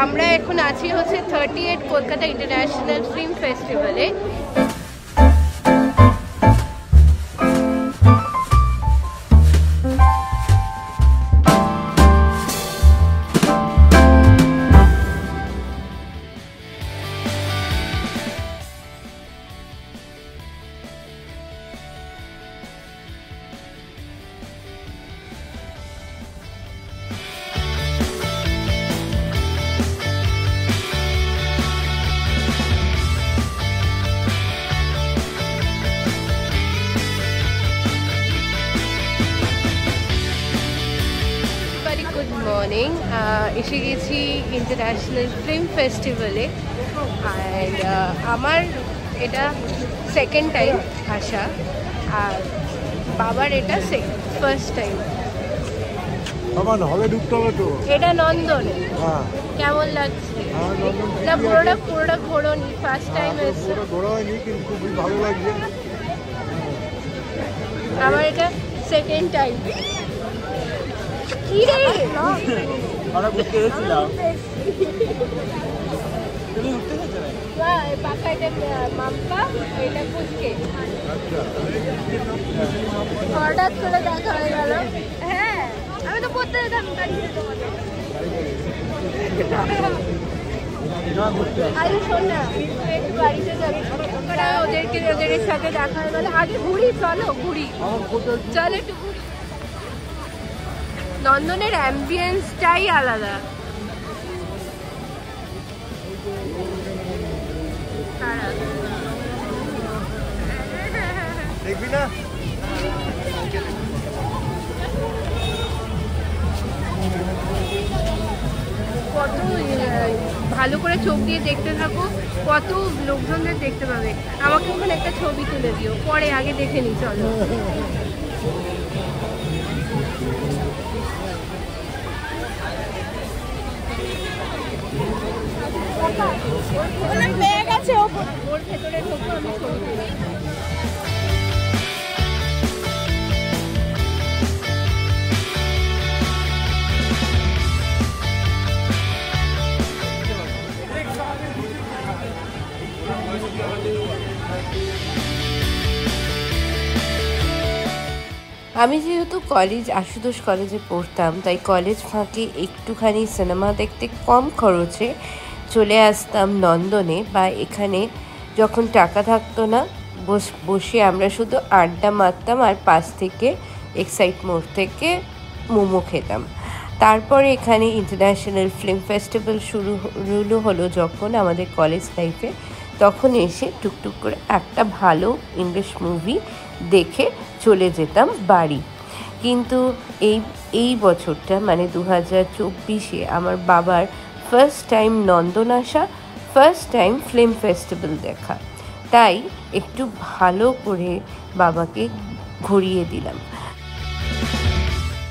আমরা এখন আছি হচ্ছে 38 কলকাতা ইন্টারন্যাশনাল ফিল্ম ফেস্টিভ্যালে। গুড মর্নিং, এসে গেছি ইন্টারন্যাশনাল ফিল্ম ফেস্টিভ্যালে। আর আমার এটা সেকেন্ড টাইম আসা, আর বাবার এটা ফার্স্ট টাইম। এটা নন্দনে। কেমন লাগছে? না পুরোটা ঘোরোনি, ফার্স্ট টাইম এসে। আমার এটা সেকেন্ড টাইম। কি রে আমরা ঘুরতে গেছিলাম, তুমি ঘুরতে গেছো না? পাকা এটা মাম্পা, এটা পুচকে। হঠাৎ করে দেখা হয়ে গেল। হ্যাঁ, আমি তো পড়তে যেতাম গাড়িতে তোমাদের। আরে শোন না, বাড়িতে যাবি, ওদের সাথে দেখা হয়ে গেল। আগে ঘুরি, চলো ঘুরি, চল একটু ঘুরি। নন্দনের অ্যাম্বিয়েন্সটাই আলাদা। দেখবি না? কত ভালো করে চোখ দিয়ে দেখতে থাকো, কত লোকজনদের দেখতে পাবে। আমাকে ওখানে একটা ছবি তুলে দিও, পরে আগে দেখে নি। চলো ব্যাগ আছে, ওর ভেতরে ঢোকো, আমি ছবি তুলি। আমি যেহেতু আশুতোষ কলেজে পড়তাম, তাই কলেজ ফাঁকে একটুখানি সিনেমা দেখতে কম খরচে চলে আসতাম নন্দনে, বা এখানে যখন টাকা থাকতো না বসে আমরা শুধু আড্ডা মারতাম আর পাশ থেকে এক্সাইট মোড় থেকে মোমো খেতাম। তারপরে এখানে ইন্টারন্যাশনাল ফিল্ম ফেস্টিভ্যাল শুরু হলো যখন আমাদের কলেজ লাইফে, তখন এসে টুকটুক করে একটা ভালো ইংলিশ মুভি দেখে চলে যেতাম বাড়ি। কিন্তু এই বছরটা মানে 2024-এ আমার বাবার ফার্স্ট টাইম নন্দন আসা, ফার্স্ট টাইম ফিল্ম ফেস্টিভ্যাল দেখা, তাই একটু ভালো করে বাবাকে ঘুরিয়ে দিলাম।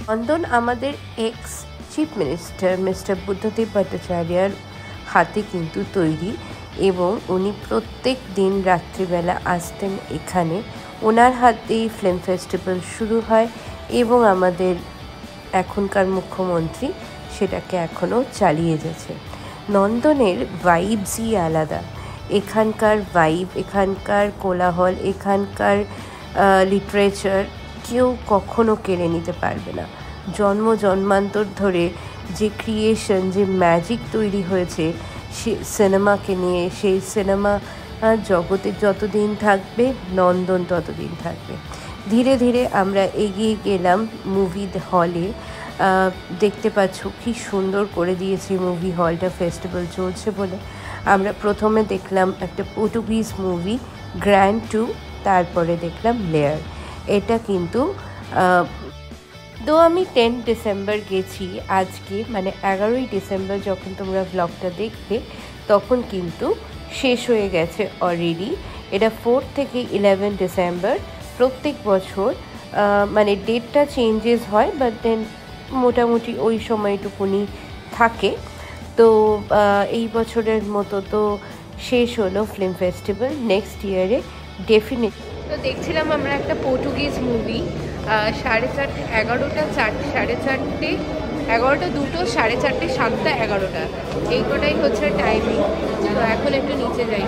নন্দন আমাদের x chief minister mister Buddhadeb ভট্টাচার্যের হাতে কিন্তু তৈরি, এবং উনি প্রত্যেক দিন রাত্রিবেলা আসতেন এখানে। ওনার হাতেই ফিল্ম ফেস্টিভ্যাল শুরু হয়, এবং আমাদের এখনকার মুখ্যমন্ত্রী সেটাকে এখনও চালিয়ে যাচ্ছে। নন্দনের ভাইবসই আলাদা। এখানকার ভাইব, এখানকার কোলাহল, এখানকার লিটারেচার কেউ কখনো কেড়ে নিতে পারবে না। জন্মান্তর ধরে যে ক্রিয়েশন, যে ম্যাজিক তৈরি হয়েছে সিনেমাকে নিয়ে, সেই সিনেমা জগতে যতদিন থাকবে নন্দন ততদিন থাকবে। ধীরে ধীরে আমরা এগিয়ে গেলাম মুভি হলে। দেখতে পাচ্ছ কি সুন্দর করে দিয়েছি মুভি হলটা, ফেস্টিভ্যাল চলছে বলে। আমরা প্রথমে দেখলাম একটা পর্তুগিজ মুভি গ্র্যান্ড 2, তারপরে দেখলাম লেয়ার। এটা কিন্তু তো আমি 10 ডিসেম্বর গেছি, আজকে মানে 11ই ডিসেম্বর যখন তোমরা ব্লগটা দেখবে তখন কিন্তু শেষ হয়ে গেছে অলরেডি। এটা 4 থেকে 11 ডিসেম্বর প্রত্যেক বছর, মানে ডেটটা চেঞ্জেস হয়, বাট দেন মোটামুটি ওই সময়টুকুনি থাকে। তো এই বছরের মতো তো শেষ হলো ফিল্ম ফেস্টিভ্যাল, নেক্সট ইয়ারে ডেফিনেট। তো দেখছিলাম আমরা একটা পর্তুগিজ মুভি, 11:30 4:30 11টা 2টো 4:30 7টা 11টা এই কটাই হচ্ছে টাইমিং। তো এখন একটু নিচে যাই,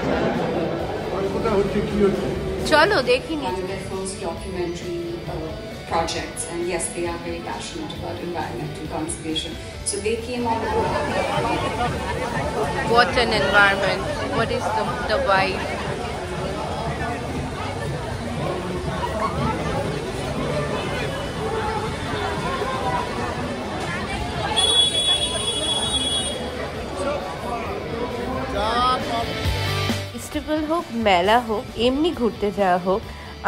চলো দেখি নিচে। Projects, and yes, they are very passionate about environmental conservation. So they came on board. What an environment! What is the vibe? Festival হোক, মেলা হোক, এমনি ঘুরতে যাওয়া হোক,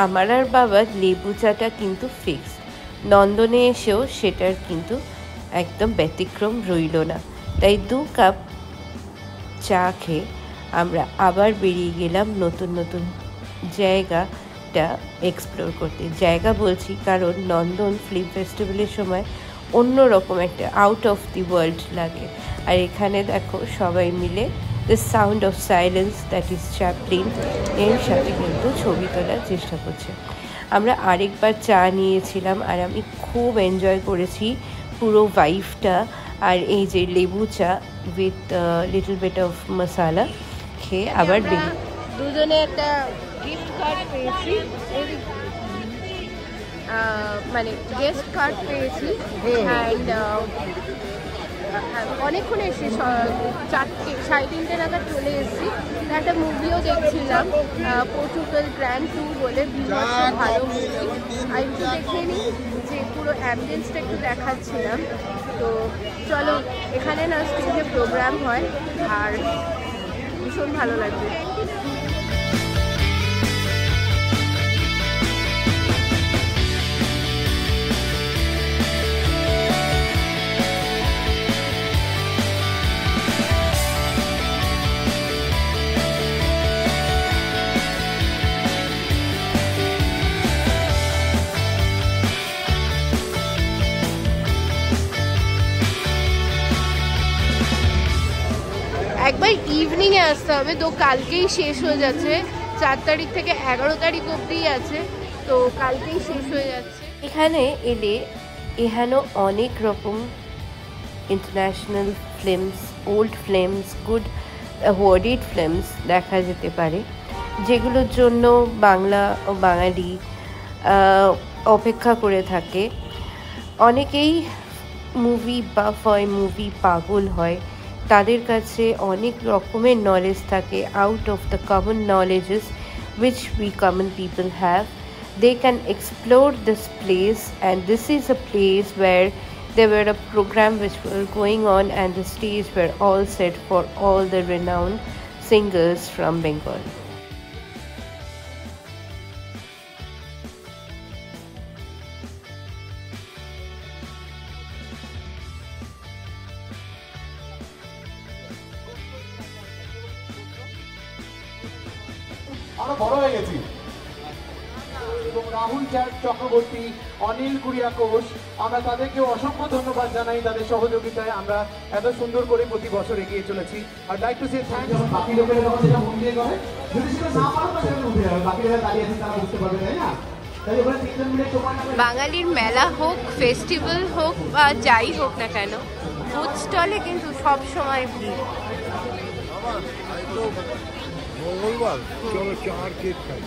আমার আর বাবার লেবু চাটা কিন্তু ফিক্স। নন্দনে এসেও সেটার কিন্তু একদম ব্যতিক্রম রইল না। তাই 2 কাপ চা খেয়ে আমরা আবার বেরিয়ে গেলাম নতুন নতুন জায়গাটা এক্সপ্লোর করতে। জায়গা বলছি কারণ নন্দন ফিল্ম ফেস্টিভ্যালের সময় অন্যরকম একটা আউট অফ দি ওয়ার্ল্ড লাগে। আর এখানে দেখো সবাই মিলে the sound of silence, that is Chaplin, এর সাথে কিন্তু ছবি তোলার চেষ্টা করছে। আমরা আরেকবার চা নিয়েছিলাম আর আমি খুব এনজয় করেছি পুরো ভাইবটা। আর এই যে লেবু চা উইথ লিটল বিট অফ মশালা খেয়ে আবার দুজনে একটা গিফট কার্ড পেয়েছি, মানে গেস্ট কার্ড পেয়েছি। অ্যান্ড অনেকক্ষণ এসে 4টে 3:30 নাগাদ চলে এসেছি। একটা মুভিও দেখছিলাম, পর্তুগাল গ্র্যান্ড ট্যুর বলে, ভালো মুভি। আর একটু দেখে নিই যে পুরো অ্যাম্বিয়েন্সটা একটু দেখাচ্ছিলাম। তো চলো, এখানে না স্টেজে প্রোগ্রাম হয় আর ভীষণ ভালো লাগবে। একবার ইভিনিংয়ে আসতে হবে, তো কালকেই শেষ হয়ে যাচ্ছে। 4 তারিখ থেকে 11 তারিখ অবধি আছে, তো কালকেই শেষ হয়ে যাচ্ছে। এখানে এলে এখানে অনেক রকম international films, old films, good awarded films দেখা যেতে পারে, যেগুলোর জন্য বাংলা ও বাঙালি অপেক্ষা করে থাকে। অনেকেই মুভি বাফ হয়, মুভি পাগল হয়, তাদের কাছে অনেক রকমের নলেজ থাকে out of the common knowledges which we common people have. They can explore this place, and this is a place where there were a program which were going on and the stage were all set for all the renowned singers from Bengal. আরো বড় হয়ে গেছি। এবং রাহুল চক্রবর্তী, অনিল কুরিয়াকোষ, আমরা তাদেরকে অসংখ্য ধন্যবাদ জানাই তাদের সহযোগিতায় আমরা এত সুন্দর করে প্রতি বছর এগিয়ে চলেছি। আর লাইক টু সে থ্যাঙ্কস। বাকি লোকেরা যখন সেটা মন দিয়ে করে, যদি সেটা না পারো তো সেটা উঠে যাবে, বাকিরা দাঁড়িয়ে আছে তারা বুঝতে পারবে, তাই না? বাঙালির মেলা হোক, ফেস্টিভ্যাল হোক বা যাই হোক না কেন, ফুড স্টলে কিন্তু সব সময় ভিড়। মঙ্গলবার চলো চার কেক খাই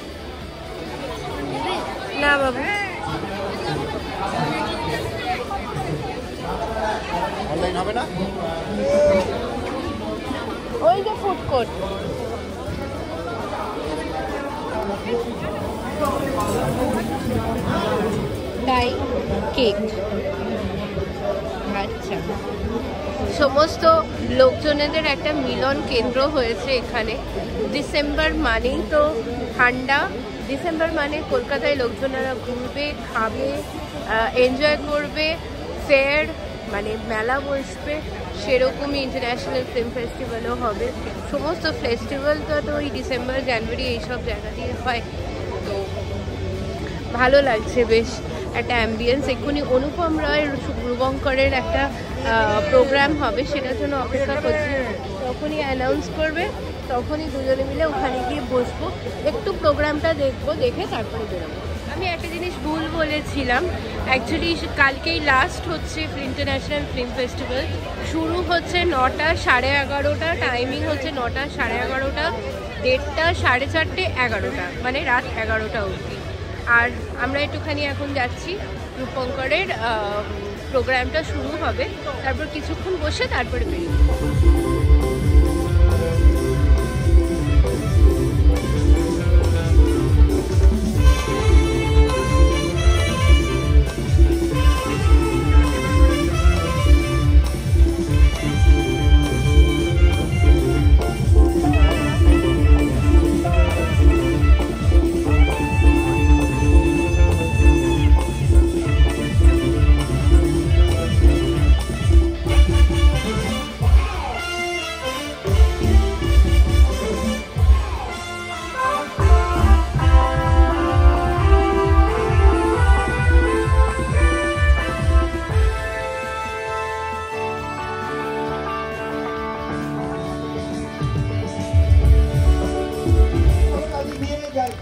না বাবু, অনলাইন হবে না, ওই যে ফুড কোর্ট। তাই কেক, আচ্ছা, সমস্ত লোকজনেদের একটা মিলন কেন্দ্র হয়েছে এখানে। ডিসেম্বর মানেই তো ঠান্ডা, ডিসেম্বর মানে কলকাতায় লোকজনেরা ঘুরবে, খাবে, এনজয় করবে, ফেয়ার মানে মেলা বসবে, সেরকমই ইন্টারন্যাশনাল ফিল্ম ফেস্টিভ্যালও হবে। সমস্ত ফেস্টিভ্যাল তো ওই ডিসেম্বর জানুয়ারি এইসব জায়গা দিয়ে হয়। তো ভালো লাগছে, বেশ একটা অ্যাম্বিয়েন্স। এক্ষুনি অনুপম রায় শুভঙ্করের একটা প্রোগ্রাম হবে, সেটার জন্য অপেক্ষা করছি। তখনই অ্যানাউন্স করবে, তখনই দুজনে মিলে ওখানে গিয়ে বসবো, একটু প্রোগ্রামটা দেখবো, দেখে তারপরে বেরোবো। আমি একটা জিনিস ভুল বলেছিলাম। অ্যাকচুয়ালি কালকেই লাস্ট হচ্ছে ইন্টারন্যাশনাল ফিল্ম ফেস্টিভ্যাল। শুরু হচ্ছে 9টা 11:30, টাইমিং হচ্ছে 9টা 11:30, ডেটটা 4:30, 11টা, মানে রাত 11টা অবধি। আর আমরা একটুখানি এখন যাচ্ছি, রূপঙ্করের প্রোগ্রামটা শুরু হবে, তারপর কিছুক্ষণ বসে তারপরে বেরিয়ে।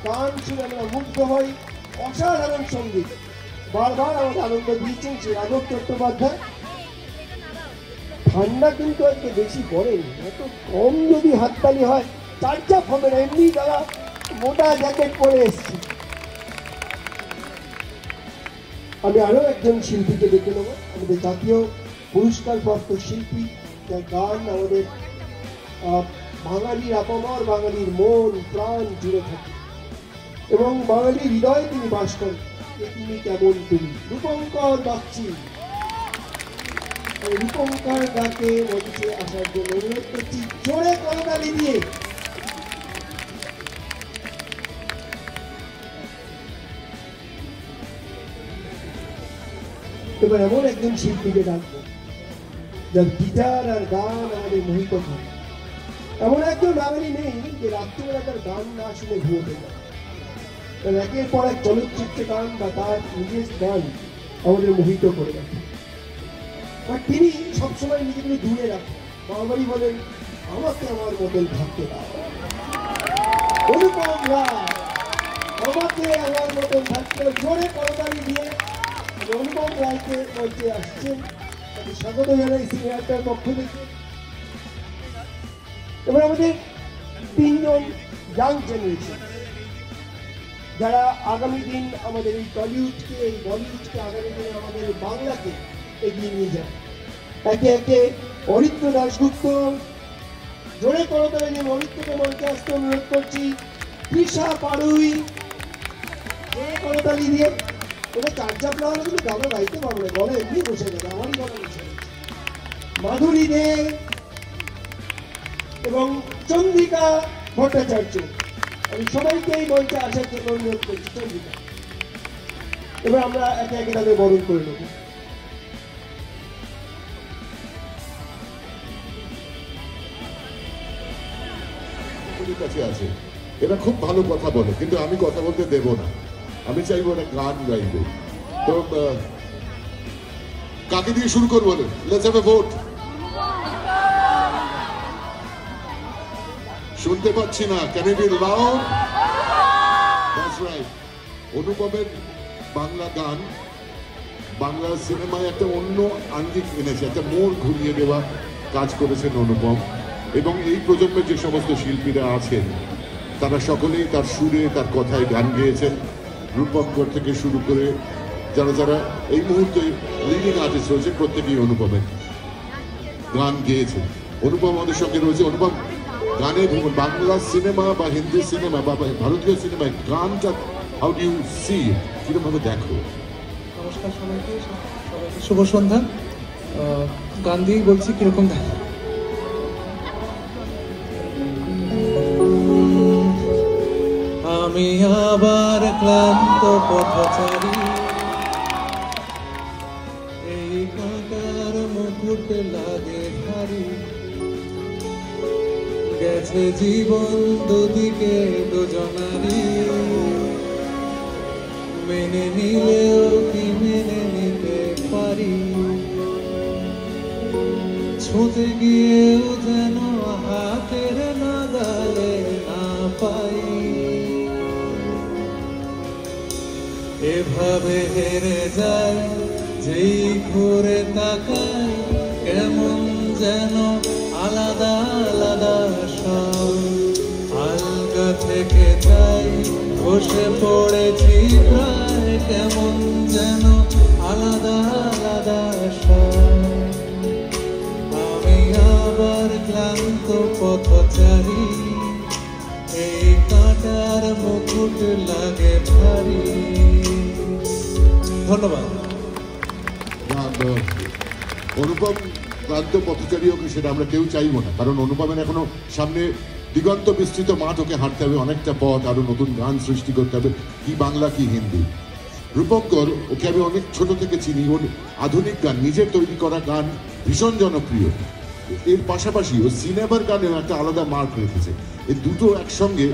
গান শুনে আমরা মুগ্ধ হই, অসাধারণ সঙ্গীত। বারবার আমাকে আনন্দ দিয়েছেন শ্রী রাঘব চট্টোপাধ্যায়। ঠান্ডা কিন্তু আজকে বেশি পড়েনি, এত কম যদি হাততালি হয় চারচাপ হবে না, এমনি তারা মোটা জ্যাকেট পরে এসছে। আমি আরো একজন শিল্পীকে দেখে নেব, আমাদের জাতীয় পুরস্কারপ্রাপ্ত শিল্পী, যার গান আমাদের বাঙালির আপামর, বাঙালির মন প্রাণ জুড়ে থাকে এবং বাঙালির হৃদয়ে তিনি বাস করেন। তুমি কেমন তুমি, রূপঙ্কর বাগচি। রূপঙ্কর গাকে মঞ্চে আসার জন্য অনুরোধ করছি জোরে করতালি দিয়ে। এবার এমন একজন শিল্পীকে ডাকবো যার গিটার আর গান আমাদের মোহিত করে। এমন একজন বাঙালি নেই যে রাত্রিবেলা তার গান না শুনে ঘুমোতে যায়। একের পর এক চলচ্চিত্রের গান বা তার নিজের গান আমাদের মোহিত করে রাখে। আর তিনি সবসময় নিজেকে দূরে রাখেন। বাঙালি বলেন, আমাকে আমার মতন থাকতে দাও। অনুপম রায়, আমাকে আমার মতন থাকতে। জোরে করতালি দিয়ে অনুপম রায়কে মঞ্চে আসছেন, তাকে স্বাগত জানাই সিনিয়রটার পক্ষ থেকে। এবার আমাদের তিনজন ইয়াং জেনারেশন, যারা আগামী দিন আমাদের এই টলিউডকে, এই বলিউডকে, আগামী দিনে আমাদের বাংলাকে এগিয়ে নিয়ে যায়। একে একে অরিত্র দাশগুপ্ত, জোরে করতালি দিয়ে অরিত্রকে মঞ্চে আসতে অনুরোধ করছি। তৃষা পাড়ুই, জোরে করতালি দিয়ে। ওটা চারচাপ না হলে কিন্তু গানা গাইতে পারবে না, গলা এমনি বসে যাবে, আমারই গলা বসে যাবে। মাধুরী দে এবং চন্দ্রিকা ভট্টাচার্য, আমি সবাইকে এই মঞ্চে আসার জন্য অনুরোধ করছি। চন্দ্রিকা, এবার আমরা একে একে তাদের বরণ করে নেব। কাছে আছে, এরা খুব ভালো কথা বলে, কিন্তু আমি কথা বলতে দেব না। আমি চাইবো ওরা গান গাইবে। তো কাকে দিয়ে শুরু করবো? Let's have a vote. শুনতে পাচ্ছি না, can you be loud? That's right. অনুপমের বাংলা গান বাংলা সিনেমায় একটা অন্য আঙ্গিক এনেছে, একটা মোড় ঘুরিয়ে দেওয়া কাজ করেছেন অনুপম। এবং এই প্রজন্মের যে সমস্ত শিল্পীরা আছেন তারা সকলেই তার সুরে, তার কথায় গান গেয়েছেন। রূপঙ্কর থেকে শুরু করে যারা যারা এই মুহূর্তে লিডিং আর্টিস্ট রয়েছে, প্রত্যেকেই অনুপমের গান গেয়েছেন। অনুপম আমাদের সঙ্গে রয়েছে। অনুপম, গানে বাংলা সিনেমা বা হিন্দি সিনেমা বা ভারতীয় সিনেমায় গানটা হাউ ডু ইউ সি, কিরকম ভাবে দেখো? নমস্কার সবাইকে, শুভ সন্ধ্যা। গান দিয়েই বলছি কিরকম দেখো। আমি আবার ক্লান্ত পথচারী, এই কাঁটার মুকুট লাগে ভারী। গেছে জীবন দুদিকে দুজনারই, মেনে নিলেও কি মেনে নিতে পারি। ছুঁতে গিয়েও যেন হাতের নাগালে না পাই। এভাবে হেরে যায় যেই ঘুরে তাকায় কেমন যেন আলাদা আলাদা সব আলগা থেকে যাই বসে পড়েছি প্রায় কেমন যেন আলাদা আলাদা সব আমি আবার ক্লান্ত পথচারী এই কাঁটার মুকুট লাগে ভারী। ধন্যবাদ। অনুপম ক্লান্ত পথচারী হোক সেটা আমরা কেউ চাইবো না, কারণ অনুপমের এখনো সামনে দিগন্ত বিস্তৃত মাঠ, ওকে হাঁটতে হবে অনেকটা পথ, আরো নতুন গান সৃষ্টি করতে হবে, কি বাংলা কি হিন্দি। রূপঙ্কর, ওকে আমি অনেক ছোট থেকে চিনি, ওর আধুনিক গান, নিজের তৈরি করা গান ভীষণ জনপ্রিয়। এর পাশাপাশি ও সিনেমার গানেও একটা আলাদা মার্ক রেখেছে। এই দুটো একসঙ্গে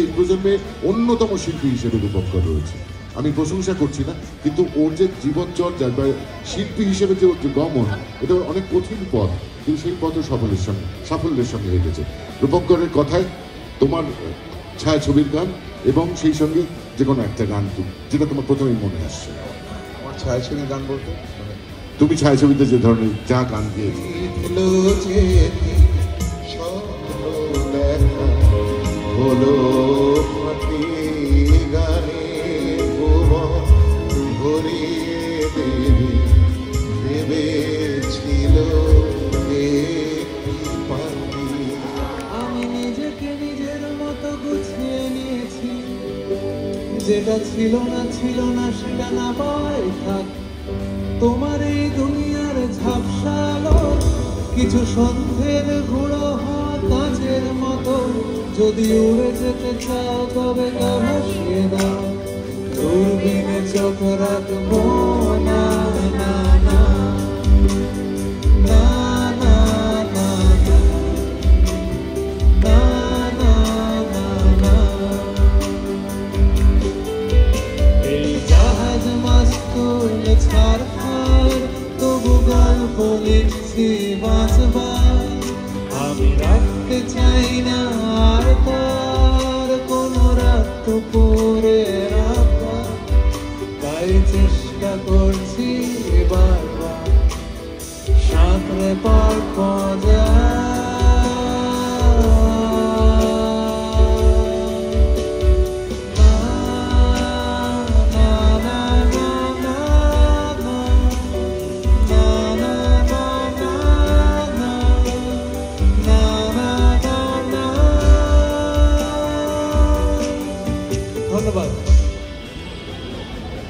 এই প্রজন্মে অন্যতম শিল্পী হিসেবে রূপঙ্কর রয়েছে। আমি প্রশংসা করছি না, কিন্তু ওর যে জীবনচর্যা বা শিল্পী হিসেবে যে ওর যে গমন, এটা অনেক কঠিন পথ, কিন্তু সেই পথও সাফল্যের সঙ্গে হেঁটেছে। রূপঙ্করের কথায় তোমার ছায়াছবির গান এবং সেই সঙ্গে যে কোনো একটা গান যেটা তোমার প্রথমেই মনে আসছে। আমার ছায়াছবির গান বলতে তুমি ছায়াছবিতে যে ধরনের যা গান গেয়েছো, হলো গানে ভরিয়ে দেবে ভেবেছিল আমি নিজেকে নিজের মতো গুছিয়ে নিয়েছি, যেটা ছিল না সেটা না পায় থাক। তোমার এই দুনিয়ার ঝাপসালো কিছু সন্ধ্যের ঘুড়ো হওয়া কাঁচের মতো, যদি উড়ে যেতে চাও তবে গা ভাসিয়ে দাও, দূরবীনে চোখ রাখবো না না না না না না না না না না। এই জাহাজ মাস্তুল ছাড়খার তবু গল্প লিখছি বাঁচবার, আমি রাখতে চাই না আর তার কোনো রাত পরে রাখা, তাই চেষ্টা করছি বারবার সাঁতরে পার পাওয়া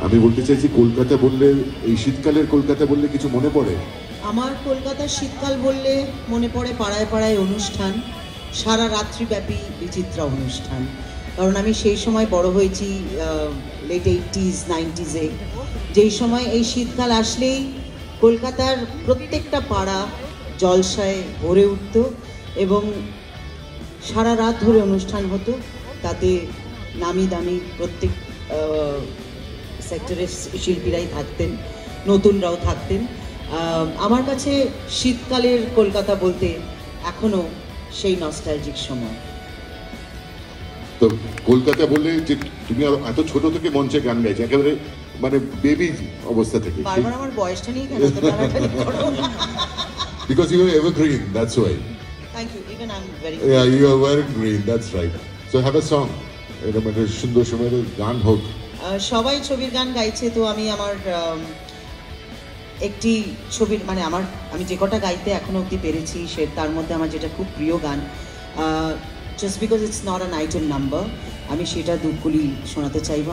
আমি বলতে চাইছি, কলকাতা বললে, এই শীতকালের কলকাতা বললে কিছু মনে পড়ে? আমার কলকাতার শীতকাল বললে মনে পড়ে পাড়ায় পাড়ায় অনুষ্ঠান, সারা রাত্রিব্যাপী বিচিত্রা অনুষ্ঠান। কারণ আমি সেই সময় বড় হয়েছি লেট 80s 90s-এ, যেই সময় এই শীতকাল আসলেই কলকাতার প্রত্যেকটা পাড়া জলসায় ভরে উঠত এবং সারা রাত ধরে অনুষ্ঠান হতো। তাতে নামি দামি প্রত্যেক সেক্টরের শিল্পীরাই থাকতেন, নতুনরাও থাকতেন। আমার কাছে শীতকালের কলকাতা বলতে এখনো সেই নস্টালজিক সময়। তো কলকাতা বললে যে তুমি এত ছোট থেকে মঞ্চে গান গাইছো, একেবারে মানে বেবি অবস্থা থেকে। বারবার আমার বয়সটা নিয়ে কেন Because you are evergreen, that's why. Thank you. Even I'm very. Yeah, you are very green. That's right. So have a song. এরকম একটা সুন্দর সময়ের গান হোক। সবাই ছবির গান গাইছে, তো আমি আমার একটি ছবির মানে আমি যে কটা গাইতে এখনো অবধি পেরেছি তার মধ্যে আমার যেটা খুব প্রিয় গান, just because it's not an item number, আমি সেটা দুকুলি শোনাতে চাইব।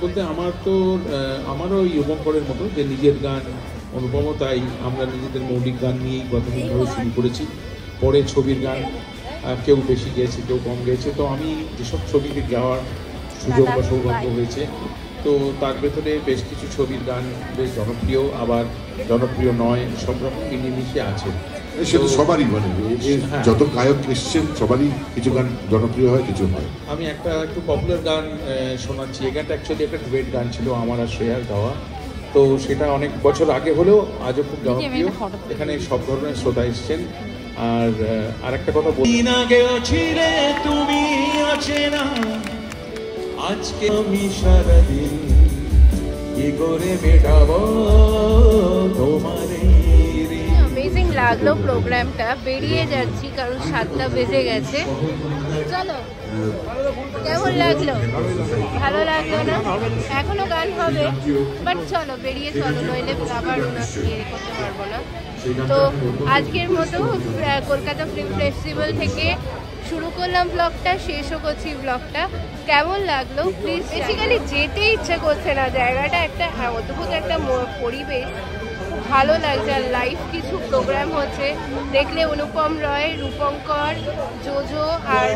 বলতে আমারও ওই রূপঙ্করের মতো যে নিজের গান অনুপম, তাই আমরা নিজেদের মৌলিক গান নিয়েই প্রাথমিকভাবে শুরু করেছি। পরে ছবির গান কেউ বেশি গেয়েছে, কেউ কম গেয়েছে। তো আমি যেসব ছবিতে গাওয়ার সুযোগ বা সৌভাগ্য হয়েছে, তো তার ভেতরে বেশ কিছু ছবির গান বেশ জনপ্রিয়, আবার জনপ্রিয় নয়, সব রকম মিলিয়ে আছে। সেটা সবারই মানে যত গায়ক এসছেন সবারই কিছু গান জনপ্রিয় হয়, কিছু হয়। আমি একটু পপুলার গান শোনাচ্ছি। এই গানটা অ্যাকচুয়ালি একটা ডুয়েট গান ছিল আমার আর শ্রেয়ার গাওয়া। তো সেটা অনেক বছর আগে হলেও আজও খুব জনপ্রিয়। এখানে সব ধরনের শ্রোতা এসছেন। আর একটা কথা বলি, তুমি অচেনা আজকে আমি সারাদিন কি করে মেটাবো তোমারে। অ্যামেজিং লাগলো প্রোগ্রামটা। বেরিয়ে যাচ্ছি কারণ 7টা বেজে গেছে। চলো, কেমন লাগলো? ভালো লাগলো না? এখনো গান হবে, বাট চলো বেরিয়ে চলো, নইলে আবার ওনাকে ইয়ে করতে পারবো না। তো আজকের মতো কলকাতা ফিল্ম ফেস্টিভ্যাল থেকে শুরু করলাম ব্লগটা, শেষও করছি ব্লগটা। কেমন লাগলো প্লিজ? বেসিক্যালি যেতে ইচ্ছে করছে না, জায়গাটা একটা অদ্ভুত একটা পরিবেশ, ভালো লাগছে। আর লাইভ কিছু প্রোগ্রাম হচ্ছে, দেখলে অনুপম রয়, রূপঙ্কর, জোজো আর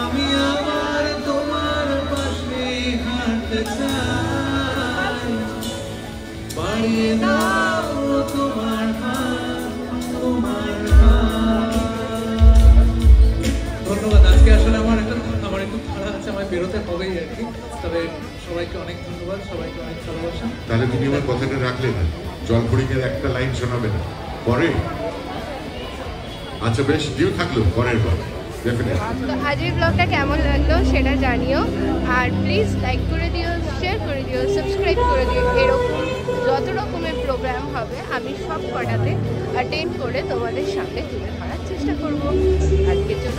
আমি আবার তোমার পাশে হাঁটতে চাই, বাড়িয়ে দাও তোমার ধন্যবাদ। আজকে আসলে আমার একটু ভাড়া আছে, আমার বেরোতে হবেই আর কি। তবে সবাইকে অনেক ধন্যবাদ, সবাইকে অনেক ভালোবাসা। তাহলে তুমি আমার কথাটা রাখলে না, জলপরীকে একটা লাইন শোনাবে না পরে? আচ্ছা বেশ, দিও থাকলো পরের বার। তো আজকের ব্লগটা কেমন লাগলো সেটা জানিও, আর প্লিজ লাইক করে দিও, শেয়ার করে দিও, সাবস্ক্রাইব করে দিও। এরকম যত রকমের প্রোগ্রাম হবে আমি সব কটাতে অ্যাটেন্ড করে তোমাদের সামনে তুলে ধরার চেষ্টা করবো। আজকের জন্য